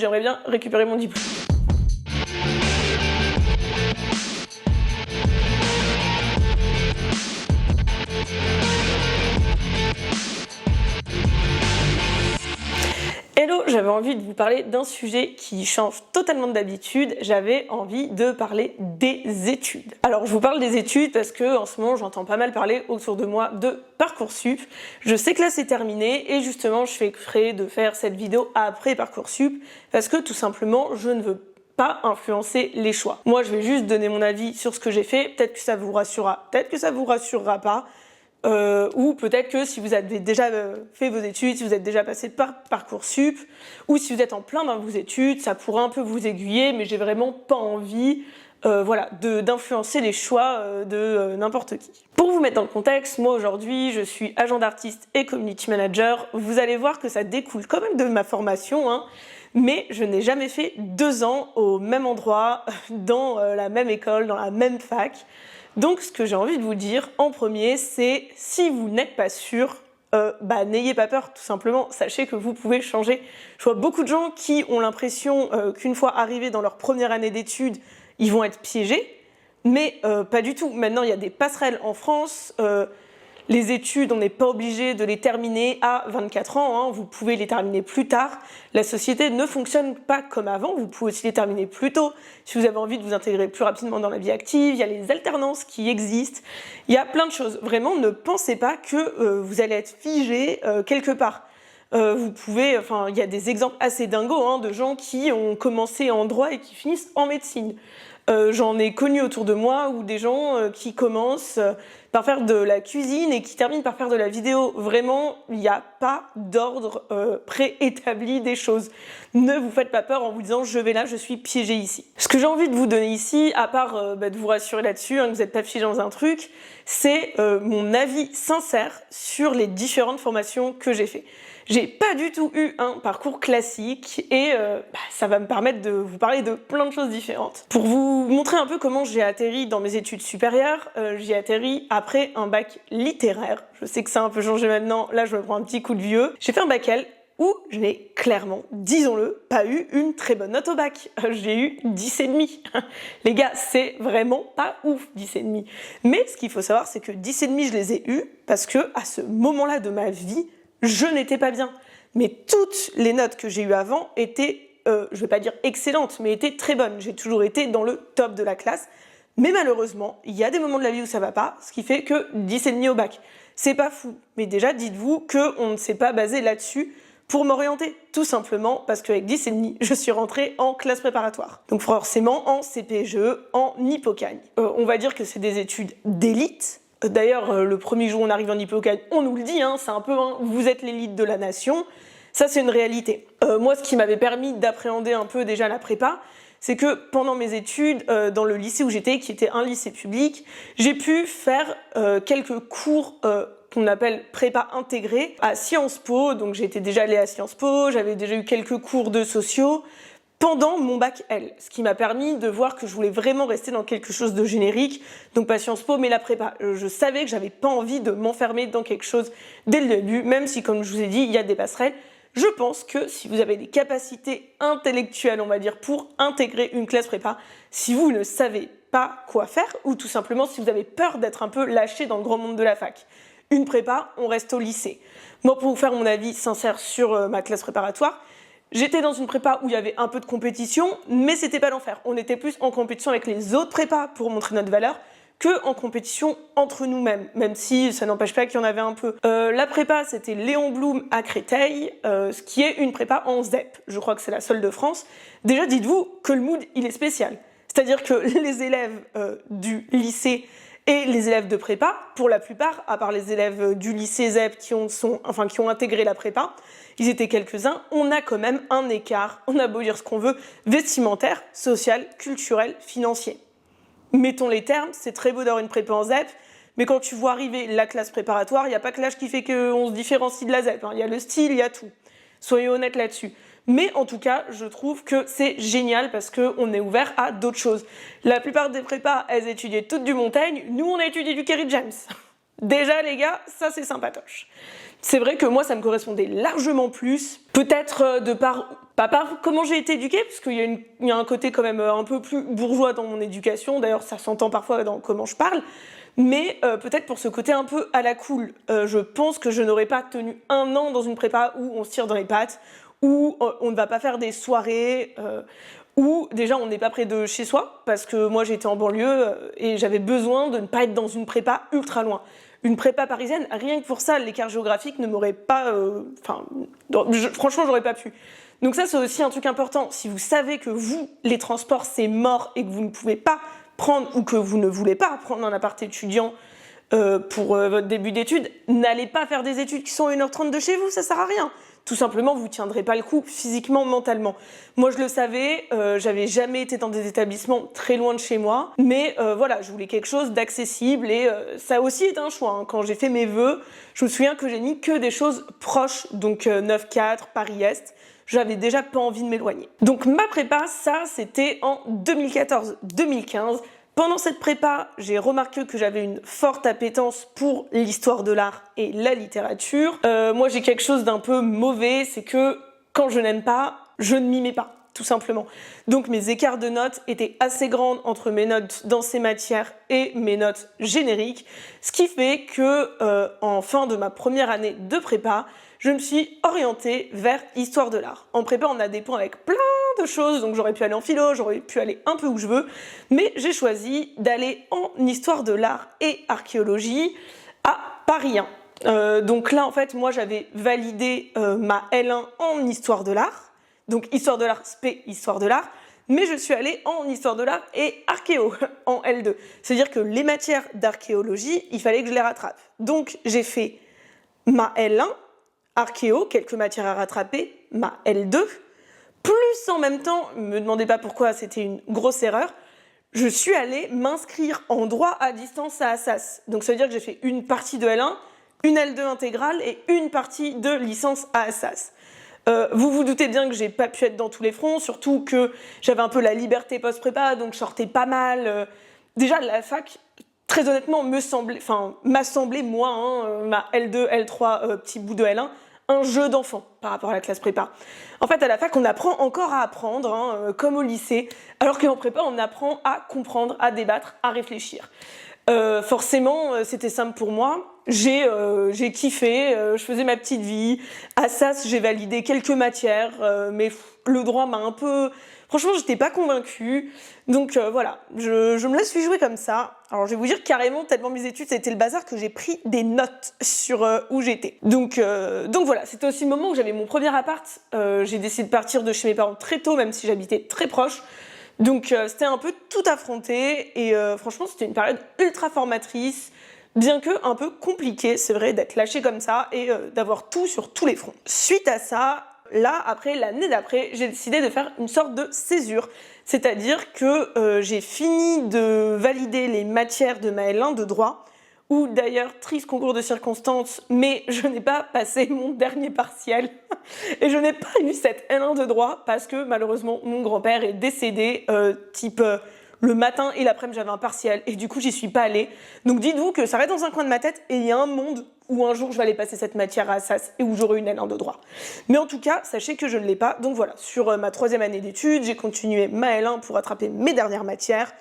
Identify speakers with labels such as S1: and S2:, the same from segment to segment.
S1: J'aimerais bien récupérer mon diplôme. Hello, j'avais envie de vous parler d'un sujet qui change totalement d'habitude. J'avais envie de parler des études. Alors je vous parle des études parce que en ce moment j'entends pas mal parler autour de moi de Parcoursup. Je sais que là c'est terminé et justement je fais exprès de faire cette vidéo après Parcoursup parce que tout simplement je ne veux pas influencer les choix. Moi je vais juste donner mon avis sur ce que j'ai fait. Peut-être que ça vous rassurera, peut-être que ça vous rassurera pas. Ou peut-être que si vous avez déjà fait vos études, si vous êtes déjà passé par Parcoursup, ou si vous êtes en plein dans vos études, ça pourrait un peu vous aiguiller, mais j'ai vraiment pas envie d'influencer les choix de n'importe qui. Pour vous mettre dans le contexte, moi aujourd'hui je suis agent d'artiste et community manager. Vous allez voir que ça découle quand même de ma formation, hein, mais je n'ai jamais fait 2 ans au même endroit, dans la même école, dans la même fac. Donc ce que j'ai envie de vous dire en premier, c'est si vous n'êtes pas sûr, n'ayez pas peur, tout simplement, sachez que vous pouvez changer. Je vois beaucoup de gens qui ont l'impression qu'une fois arrivés dans leur première année d'études, ils vont être piégés, mais pas du tout. Maintenant, il y a des passerelles en France. Les études, on n'est pas obligé de les terminer à 24 ans, hein, vous pouvez les terminer plus tard. La société ne fonctionne pas comme avant, vous pouvez aussi les terminer plus tôt. Si vous avez envie de vous intégrer plus rapidement dans la vie active, il y a les alternances qui existent, il y a plein de choses. Vraiment, ne pensez pas que vous allez être figé quelque part. Vous pouvez, il y a des exemples assez dingos hein, de gens qui ont commencé en droit et qui finissent en médecine. J'en ai connu autour de moi ou des gens qui commencent par faire de la cuisine et qui terminent par faire de la vidéo. Vraiment, il n'y a pas d'ordre préétabli des choses. Ne vous faites pas peur en vous disant je vais là, je suis piégé ici. Ce que j'ai envie de vous donner ici, à part de vous rassurer là-dessus, hein, que vous n'êtes pas piégé dans un truc, c'est mon avis sincère sur les différentes formations que j'ai fait. J'ai pas du tout eu un parcours classique et ça va me permettre de vous parler de plein de choses différentes. Pour vous montrer un peu comment j'ai atterri dans mes études supérieures, j'y ai atterri après un bac littéraire. Je sais que ça a un peu changé maintenant, là je me prends un petit coup de vieux. J'ai fait un bac L où je n'ai clairement, disons-le, pas eu une très bonne note au bac. J'ai eu 10,5. Les gars, c'est vraiment pas ouf, 10,5. Mais ce qu'il faut savoir, c'est que 10,5, je les ai eus parce que à ce moment-là de ma vie, je n'étais pas bien. Mais toutes les notes que j'ai eues avant étaient, je vais pas dire excellentes, mais étaient très bonnes. J'ai toujours été dans le top de la classe. Mais malheureusement, il y a des moments de la vie où ça va pas, ce qui fait que 10,5 au bac. C'est pas fou. Mais déjà, dites-vous qu'on ne s'est pas basé là-dessus pour m'orienter. Tout simplement parce qu'avec 10,5, je suis rentrée en classe préparatoire. Donc forcément en CPGE, en Hippocagne. On va dire que c'est des études d'élite. D'ailleurs, le premier jour où on arrive en Hippocagne, on nous le dit, hein, c'est un peu vous êtes l'élite de la nation. Ça, c'est une réalité. Moi, ce qui m'avait permis d'appréhender un peu déjà la prépa, c'est que pendant mes études, dans le lycée où j'étais, qui était un lycée public, j'ai pu faire quelques cours qu'on appelle prépa intégrée à Sciences Po. Donc j'étais déjà allée à Sciences Po, j'avais déjà eu quelques cours de sociaux pendant mon bac L, ce qui m'a permis de voir que je voulais vraiment rester dans quelque chose de générique, donc pas Sciences Po mais la prépa. Je savais que j'avais pas envie de m'enfermer dans quelque chose dès le début, même si comme je vous ai dit, il y a des passerelles. Je pense que si vous avez des capacités intellectuelles, on va dire, pour intégrer une classe prépa, si vous ne savez pas quoi faire, ou tout simplement si vous avez peur d'être un peu lâché dans le grand monde de la fac, une prépa, on reste au lycée. Moi, pour vous faire mon avis sincère sur ma classe préparatoire, j'étais dans une prépa où il y avait un peu de compétition, mais c'était pas l'enfer. On était plus en compétition avec les autres prépas pour montrer notre valeur que en compétition entre nous-mêmes, même si ça n'empêche pas qu'il y en avait un peu. La prépa, c'était Léon Blum à Créteil, ce qui est une prépa en ZEP. Je crois que c'est la seule de France. Déjà, dites-vous que le mood, il est spécial. C'est-à-dire que les élèves du lycée et les élèves de prépa, pour la plupart, à part les élèves du lycée ZEP qui ont intégré la prépa, ils étaient quelques-uns, on a quand même un écart, on a beau dire ce qu'on veut, vestimentaire, social, culturel, financier. Mettons les termes, c'est très beau d'avoir une prépa en ZEP, mais quand tu vois arriver la classe préparatoire, il n'y a pas que l'âge qui fait qu'on se différencie de la ZEP, hein. Il y a le style, il y a tout. Soyons honnêtes là-dessus. Mais en tout cas, je trouve que c'est génial parce qu'on est ouvert à d'autres choses. La plupart des prépas, elles étudiaient toutes du Montaigne, nous on a étudié du Kerry James. Déjà les gars, ça c'est sympatoche. C'est vrai que moi ça me correspondait largement plus, peut-être de par par comment j'ai été éduquée, parce qu'il y a un côté quand même un peu plus bourgeois dans mon éducation, d'ailleurs ça s'entend parfois dans comment je parle, mais peut-être pour ce côté un peu à la cool. Je pense que je n'aurais pas tenu 1 an dans une prépa où on se tire dans les pattes, où on ne va pas faire des soirées, où déjà on n'est pas près de chez soi, parce que moi j'étais en banlieue et j'avais besoin de ne pas être dans une prépa ultra loin. Une prépa parisienne, rien que pour ça, l'écart géographique ne m'aurait pas... franchement, j'aurais pas pu. Donc ça, c'est aussi un truc important. Si vous savez que vous, les transports, c'est mort et que vous ne pouvez pas prendre, ou que vous ne voulez pas prendre un appart étudiant pour votre début d'études, n'allez pas faire des études qui sont à 1h30 de chez vous, ça sert à rien. Tout simplement, vous ne tiendrez pas le coup physiquement, mentalement. Moi, je le savais, j'avais jamais été dans des établissements très loin de chez moi, mais voilà, je voulais quelque chose d'accessible et ça a aussi été un choix. Hein. Quand j'ai fait mes vœux, je me souviens que j'ai mis que des choses proches, donc 9-4, Paris-Est. J'avais déjà pas envie de m'éloigner. Donc ma prépa, ça, c'était en 2014-2015. Pendant cette prépa, j'ai remarqué que j'avais une forte appétence pour l'histoire de l'art et la littérature. Moi, j'ai quelque chose d'un peu mauvais, c'est que quand je n'aime pas, je ne m'y mets pas, tout simplement. Donc mes écarts de notes étaient assez grands entre mes notes dans ces matières et mes notes génériques, ce qui fait que en fin de ma première année de prépa, je me suis orientée vers histoire de l'art. En prépa, on a des points avec plein de choses, donc j'aurais pu aller en philo, j'aurais pu aller un peu où je veux, mais j'ai choisi d'aller en histoire de l'art et archéologie à Paris 1. Donc là, en fait, moi, j'avais validé ma L1 en histoire de l'art, donc histoire de l'art, spé, histoire de l'art, mais je suis allée en histoire de l'art et archéo en L2. C'est-à-dire que les matières d'archéologie, il fallait que je les rattrape. Donc j'ai fait ma L1, archéo, quelques matières à rattraper, ma L2, plus en même temps, ne me demandez pas pourquoi, c'était une grosse erreur, je suis allée m'inscrire en droit à distance à Assas. Donc ça veut dire que j'ai fait une partie de L1, une L2 intégrale et une partie de licence à Assas. Vous vous doutez bien que j'ai pas pu être dans tous les fronts, surtout que j'avais un peu la liberté post-prépa, donc je sortais pas mal. Déjà, la fac, très honnêtement, m'a semblé, moi, hein, ma L2, L3, petit bout de L1, un jeu d'enfant par rapport à la classe prépa. En fait, à la fac, on apprend encore à apprendre, hein, comme au lycée, alors qu'en prépa, on apprend à comprendre, à débattre, à réfléchir. Forcément, c'était simple pour moi. J'ai kiffé, je faisais ma petite vie. À Assas, j'ai validé quelques matières, mais le droit m'a un peu... Franchement, j'étais pas convaincue. Donc voilà, je me la suis jouée comme ça. Alors je vais vous dire carrément, tellement mes études, c'était le bazar que j'ai pris des notes sur où j'étais. Donc voilà, c'était aussi le moment où j'avais mon premier appart. J'ai décidé de partir de chez mes parents très tôt, même si j'habitais très proche. Donc c'était un peu tout affronté et franchement c'était une période ultra formatrice, bien que un peu compliquée, c'est vrai, d'être lâchée comme ça et d'avoir tout sur tous les fronts. Suite à ça, là, après, l'année d'après, j'ai décidé de faire une sorte de césure. C'est-à-dire que j'ai fini de valider les matières de ma L1 de droit, où d'ailleurs, triste concours de circonstances, mais je n'ai pas passé mon dernier partiel. Et je n'ai pas eu cette L1 de droit parce que malheureusement, mon grand-père est décédé, le matin et l'après-midi, j'avais un partiel et du coup, j'y suis pas allée. Donc dites-vous que ça reste dans un coin de ma tête et il y a un monde où un jour, je vais aller passer cette matière à Assas et où j'aurai une L1 de droit. Mais en tout cas, sachez que je ne l'ai pas. Donc voilà, sur ma 3e année d'études, j'ai continué ma L1 pour rattraper mes dernières matières.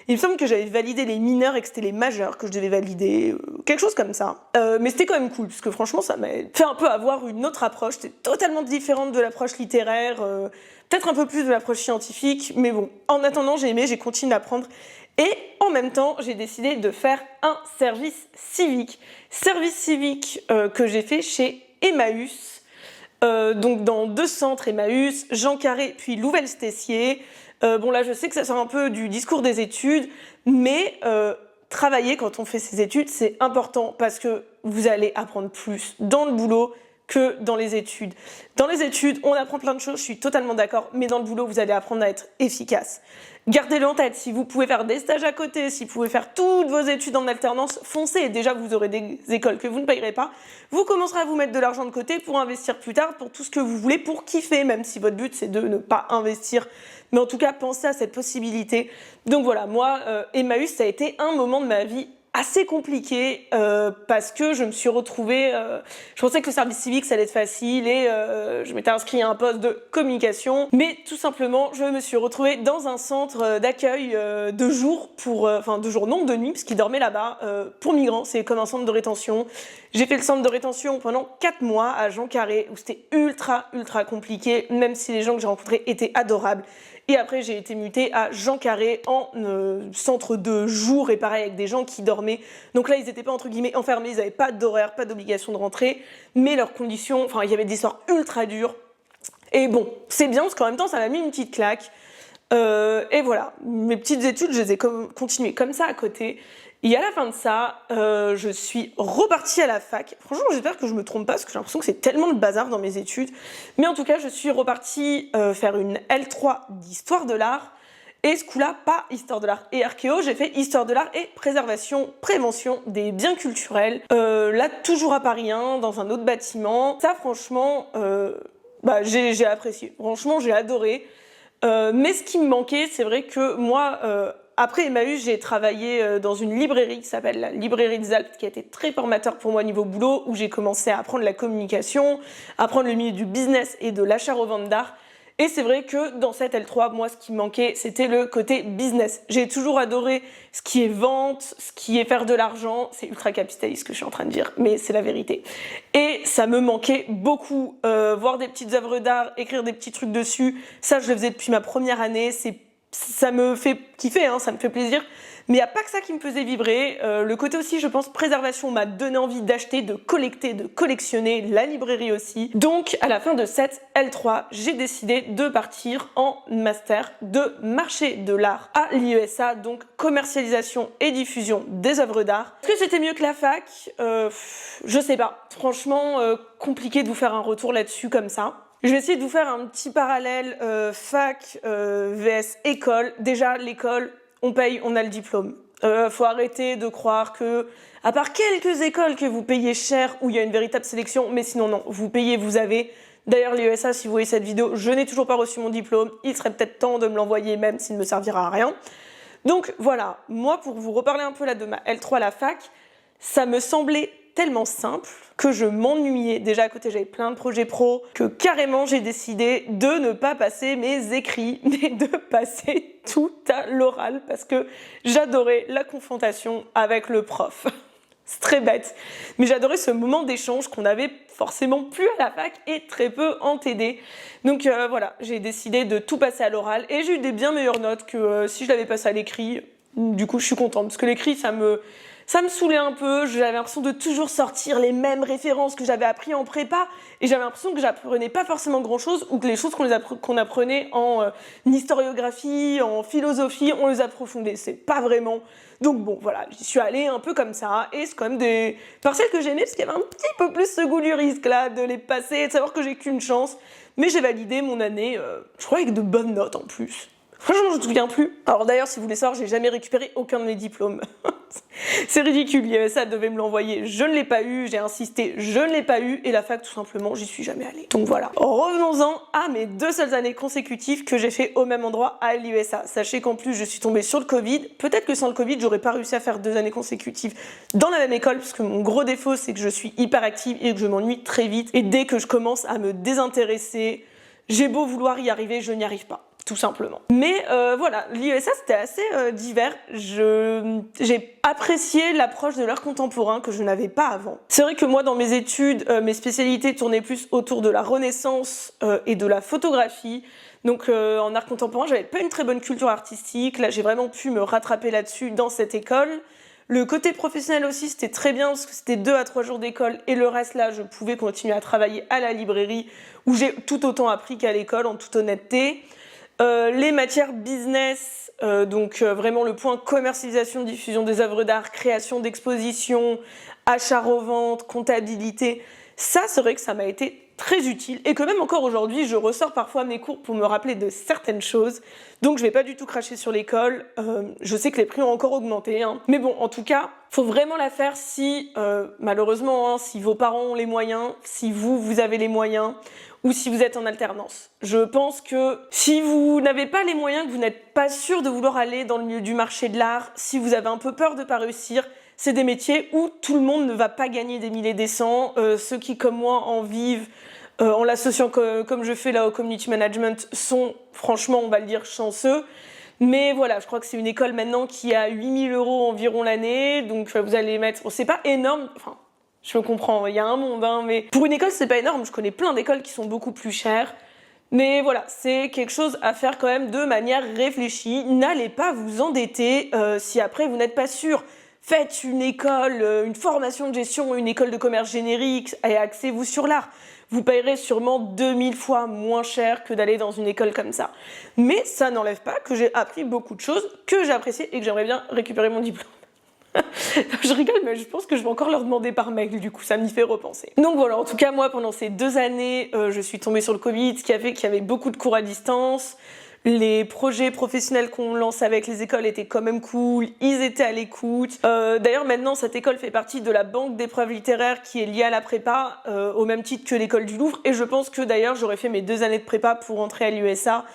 S1: Il me semble que j'avais validé les mineurs et que c'était les majeurs que je devais valider, quelque chose comme ça. Mais c'était quand même cool, parce que franchement, ça m'a fait un peu avoir une autre approche. C'était totalement différente de l'approche littéraire, peut-être un peu plus de l'approche scientifique, mais bon, en attendant, j'ai aimé, j'ai continué d'apprendre. Et en même temps, j'ai décidé de faire un service civique. Service civique que j'ai fait chez Emmaüs, donc dans 2 centres Emmaüs, Jean Carré puis Louvel-Stessier. Bon là je sais que ça sort un peu du discours des études, mais travailler quand on fait ses études c'est important parce que vous allez apprendre plus dans le boulot que dans les études. Dans les études, on apprend plein de choses, je suis totalement d'accord, mais dans le boulot, vous allez apprendre à être efficace. Gardez-le en tête, si vous pouvez faire des stages à côté, si vous pouvez faire toutes vos études en alternance, foncez. Déjà, vous aurez des écoles que vous ne payerez pas. Vous commencerez à vous mettre de l'argent de côté pour investir plus tard, pour tout ce que vous voulez, pour kiffer, même si votre but, c'est de ne pas investir. Mais en tout cas, pensez à cette possibilité. Donc voilà, moi, Emmaüs, ça a été un moment de ma vie assez compliqué parce que je me suis retrouvée, je pensais que le service civique ça allait être facile et je m'étais inscrite à un poste de communication, mais tout simplement je me suis retrouvée dans un centre d'accueil de jour enfin de jour non de nuit parce qu'ils dormaient là-bas pour migrants, c'est comme un centre de rétention. J'ai fait le centre de rétention pendant 4 mois à Jean Carré où c'était ultra compliqué, même si les gens que j'ai rencontrés étaient adorables. Et après, j'ai été mutée à Jean Carré en centre de jour et pareil avec des gens qui dormaient. Donc là, ils n'étaient pas entre guillemets enfermés, ils n'avaient pas d'horaire, pas d'obligation de rentrer, mais leurs conditions, enfin, il y avait des soirs ultra durs. Et bon, c'est bien parce qu'en même temps, ça m'a mis une petite claque. Et voilà, mes petites études, je les ai continuées comme ça à côté. Et à la fin de ça, je suis repartie à la fac. Franchement, j'espère que je me trompe pas, parce que j'ai l'impression que c'est tellement le bazar dans mes études. Mais en tout cas, je suis repartie faire une L3 d'histoire de l'art. Et ce coup-là, pas histoire de l'art et archéo, j'ai fait histoire de l'art et prévention des biens culturels. Là, toujours à Paris 1, dans un autre bâtiment. Ça, franchement, j'ai apprécié. Franchement, j'ai adoré. Mais ce qui me manquait, c'est vrai que moi, après Emmaüs, j'ai travaillé dans une librairie qui s'appelle la Librairie des Alpes, qui a été très formateur pour moi niveau boulot, où j'ai commencé à apprendre la communication, à apprendre le milieu du business et de l'achat-revente d'art. Et c'est vrai que dans cette L3, moi, ce qui me manquait, c'était le côté business. J'ai toujours adoré ce qui est vente, ce qui est faire de l'argent. C'est ultra capitaliste ce que je suis en train de dire, mais c'est la vérité. Et ça me manquait beaucoup. Voir des petites œuvres d'art, écrire des petits trucs dessus, ça, je le faisais depuis ma première année. Ça me fait kiffer, hein, ça me fait plaisir. Mais il n'y a pas que ça qui me faisait vibrer. Le côté aussi, je pense, préservation m'a donné envie d'acheter, de collecter, de collectionner, la librairie aussi. Donc, à la fin de cette L3, j'ai décidé de partir en master de marché de l'art à l'IESA, donc commercialisation et diffusion des œuvres d'art. Est-ce que c'était mieux que la fac? Je sais pas. Franchement, compliqué de vous faire un retour là-dessus comme ça. Je vais essayer de vous faire un petit parallèle fac vs école. Déjà, l'école, on paye, on a le diplôme. Faut arrêter de croire que, à part quelques écoles que vous payez cher, où il y a une véritable sélection, mais sinon non, vous payez, vous avez. D'ailleurs, l'IESA, si vous voyez cette vidéo, je n'ai toujours pas reçu mon diplôme. Il serait peut-être temps de me l'envoyer, même s'il ne me servira à rien. Donc voilà, moi, pour vous reparler un peu là de ma L3 à la fac, ça me semblait tellement simple que je m'ennuyais. Déjà à côté, j'avais plein de projets pro, que carrément j'ai décidé de ne pas passer mes écrits, mais de passer tout à l'oral parce que j'adorais la confrontation avec le prof. C'est très bête, mais j'adorais ce moment d'échange qu'on avait forcément plus à la fac et très peu en TD. Donc voilà, j'ai décidé de tout passer à l'oral et j'ai eu des bien meilleures notes que si je l'avais passé à l'écrit. Du coup, je suis contente parce que l'écrit, ça me saoulait un peu, j'avais l'impression de toujours sortir les mêmes références que j'avais appris en prépa et j'avais l'impression que j'apprenais pas forcément grand chose ou que les choses qu'on apprenait en historiographie, en philosophie, on les approfondait, c'est pas vraiment. Donc bon, voilà, j'y suis allée un peu comme ça et c'est quand même des partiels que j'aimais parce qu'il y avait un petit peu plus ce goût du risque là, de les passer et de savoir que j'ai qu'une chance. Mais j'ai validé mon année, je crois avec de bonnes notes en plus. Franchement, je me souviens plus. Alors d'ailleurs, si vous voulez savoir, j'ai jamais récupéré aucun de mes diplômes. C'est ridicule, ça devait me l'envoyer, je ne l'ai pas eu, j'ai insisté, je ne l'ai pas eu, et la fac, tout simplement, j'y suis jamais allée. Donc voilà. Revenons-en à mes 2 seules années consécutives que j'ai fait au même endroit à l'IESA. Sachez qu'en plus, je suis tombée sur le Covid. Peut-être que sans le Covid, j'aurais pas réussi à faire 2 années consécutives dans la même école, parce que mon gros défaut, c'est que je suis hyper active et que je m'ennuie très vite. Et dès que je commence à me désintéresser, j'ai beau vouloir y arriver, je n'y arrive pas. Tout simplement. Mais voilà, l'IESA c'était assez divers. J'ai apprécié l'approche de l'art contemporain que je n'avais pas avant. C'est vrai que moi dans mes études, mes spécialités tournaient plus autour de la Renaissance et de la photographie. Donc en art contemporain, j'avais pas une très bonne culture artistique. Là, j'ai vraiment pu me rattraper là-dessus dans cette école. Le côté professionnel aussi, c'était très bien parce que c'était 2 à 3 jours d'école et le reste là, je pouvais continuer à travailler à la librairie où j'ai tout autant appris qu'à l'école en toute honnêteté. Les matières business, donc vraiment le point commercialisation, diffusion des œuvres d'art, création d'expositions, achat-revente, comptabilité, ça c'est vrai que ça m'a été très utile et que même encore aujourd'hui je ressors parfois mes cours pour me rappeler de certaines choses, donc je vais pas du tout cracher sur l'école. Je sais que les prix ont encore augmenté, hein. Mais bon, en tout cas faut vraiment la faire si malheureusement si vos parents ont les moyens, si vous avez les moyens ou si vous êtes en alternance. Je pense que si vous n'avez pas les moyens, que vous n'êtes pas sûr de vouloir aller dans le milieu du marché de l'art, si vous avez un peu peur de pas réussir, c'est des métiers où tout le monde ne va pas gagner des milliers et des cents. Ceux qui, comme moi, en vivent en l'associant comme je fais là au community management sont, franchement, on va le dire, chanceux. Mais voilà, je crois que c'est une école maintenant qui a 8 000 € environ l'année, donc vous allez mettre... Bon, c'est pas énorme, enfin, je me comprends, il y a un monde, hein, mais pour une école, c'est pas énorme. Je connais plein d'écoles qui sont beaucoup plus chères. Mais voilà, c'est quelque chose à faire quand même de manière réfléchie. N'allez pas vous endetter si après vous n'êtes pas sûr. Faites une école, une formation de gestion, une école de commerce générique et axez-vous sur l'art. Vous payerez sûrement 2000 fois moins cher que d'aller dans une école comme ça. Mais ça n'enlève pas que j'ai appris beaucoup de choses que j'ai appréciées et que j'aimerais bien récupérer mon diplôme. Je rigole, mais je pense que je vais encore leur demander par mail, du coup ça m'y fait repenser. Donc voilà, en tout cas moi pendant ces 2 années, je suis tombée sur le Covid, ce qui a fait qu'il y avait beaucoup de cours à distance. Les projets professionnels qu'on lance avec les écoles étaient quand même cool, ils étaient à l'écoute. D'ailleurs maintenant cette école fait partie de la banque d'épreuves littéraires qui est liée à la prépa, au même titre que l'école du Louvre, et je pense que d'ailleurs j'aurais fait mes 2 années de prépa pour entrer à l'USA,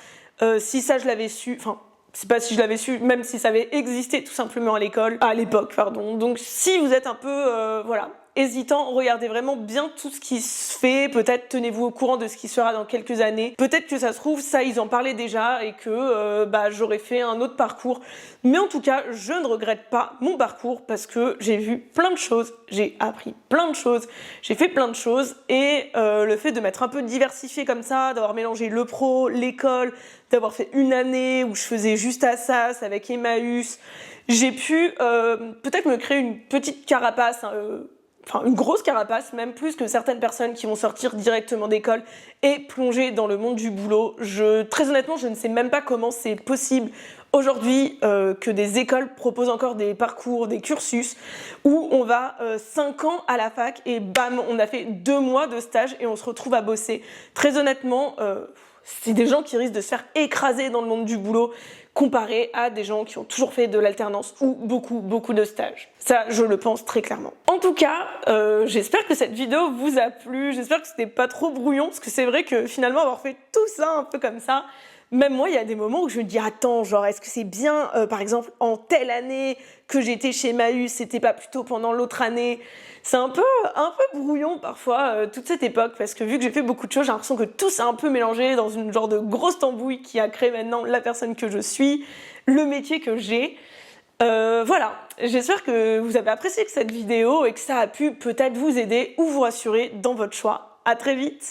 S1: si ça je l'avais su, enfin c'est pas si je l'avais su, même si ça avait existé tout simplement à l'époque, pardon. Donc si vous êtes un peu, voilà, hésitant, regardez vraiment bien tout ce qui se fait, peut-être tenez-vous au courant de ce qui sera dans quelques années. Peut-être que ça se trouve, ça ils en parlaient déjà et que j'aurais fait un autre parcours. Mais en tout cas, je ne regrette pas mon parcours parce que j'ai vu plein de choses, j'ai appris plein de choses, j'ai fait plein de choses et le fait de m'être un peu diversifié comme ça, d'avoir mélangé le pro, l'école, d'avoir fait une année où je faisais juste Assas avec Emmaüs, j'ai pu peut-être me créer une petite carapace, enfin une grosse carapace, même plus que certaines personnes qui vont sortir directement d'école et plonger dans le monde du boulot. Très honnêtement, je ne sais même pas comment c'est possible aujourd'hui que des écoles proposent encore des parcours, des cursus où on va 5 ans à la fac et bam, on a fait 2 mois de stage et on se retrouve à bosser. Très honnêtement, c'est des gens qui risquent de se faire écraser dans le monde du boulot comparé à des gens qui ont toujours fait de l'alternance ou beaucoup de stages. Ça, je le pense très clairement. En tout cas, j'espère que cette vidéo vous a plu, j'espère que c'était pas trop brouillon, parce que c'est vrai que finalement avoir fait tout ça un peu comme ça, même moi, il y a des moments où je me dis, attends, genre, est-ce que c'est bien, par exemple, en telle année que j'étais chez Emmaüs, c'était pas plutôt pendant l'autre année? C'est un peu brouillon parfois, toute cette époque, parce que vu que j'ai fait beaucoup de choses, j'ai l'impression que tout s'est un peu mélangé dans une genre de grosse tambouille qui a créé maintenant la personne que je suis, le métier que j'ai. Voilà, j'espère que vous avez apprécié cette vidéo et que ça a pu peut-être vous aider ou vous rassurer dans votre choix. À très vite!